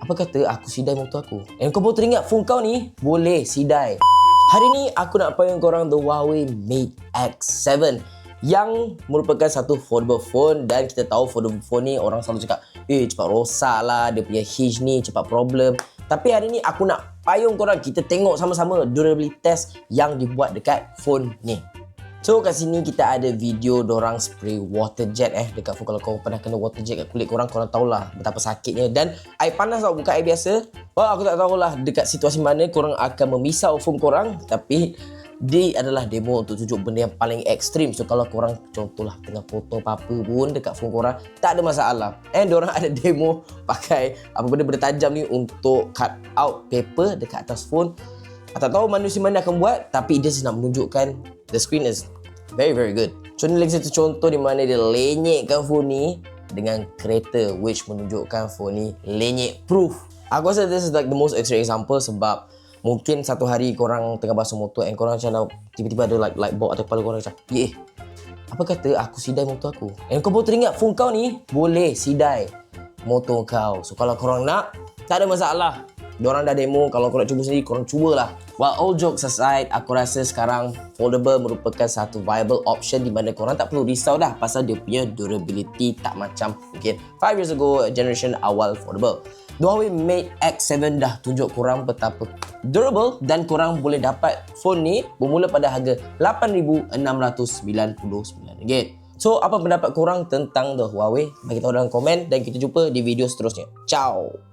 Apa kata aku sidai motor aku? Kau baru teringat phone kau ni boleh sidai. Hari ni aku nak payung korang the Huawei Mate X7 yang merupakan satu foldable phone, dan kita tahu foldable phone ni orang selalu cakap cepat rosak lah, dia punya hinge ni cepat problem. Tapi hari ni aku nak payung korang, kita tengok sama-sama durability test yang dibuat dekat phone ni. So kat sini kita ada video dorang spray water jet dekat phone. Kalau kau pernah kena water jet kat kulit korang tahulah betapa sakitnya. Dan air panas tau, bukan air biasa. Wah, aku tak tahulah dekat situasi mana korang akan memisau phone korang, tapi dia adalah demo untuk tunjuk benda yang paling ekstrim. So kalau korang contohlah tengah foto apa-apa pun dekat phone korang, tak ada masalah. Diorang ada demo pakai apa benda-benda tajam ni untuk cut out paper dekat atas phone. Tak tahu manusia mana akan buat, tapi dia nak menunjukkan the screen is very good. So ni lagi satu contoh di mana dia lenyekkan phone ni dengan kereta, which menunjukkan phone ni lenyek proof. Aku rasa this is like the most extreme example, sebab mungkin satu hari korang tengah basuh motor and korang macam tiba-tiba ada light bulb atas kepala korang macam apa kata aku sidai motor aku? Kau baru teringat phone kau ni boleh sidai motor kau. So kalau korang nak, tak ada masalah. Diorang dah demo, kalau korang nak cuba sendiri, korang cubalah. Well, all jokes aside, aku rasa sekarang foldable merupakan satu viable option di mana korang tak perlu risau dah pasal dia punya durability tak macam mungkin 5 years ago, generation awal foldable. The Huawei Mate X7 dah tunjuk korang betapa durable, dan korang boleh dapat phone ni bermula pada harga RM8,699. So, apa pendapat korang tentang the Huawei? Bagi tahu dalam komen, dan kita jumpa di video seterusnya. Ciao!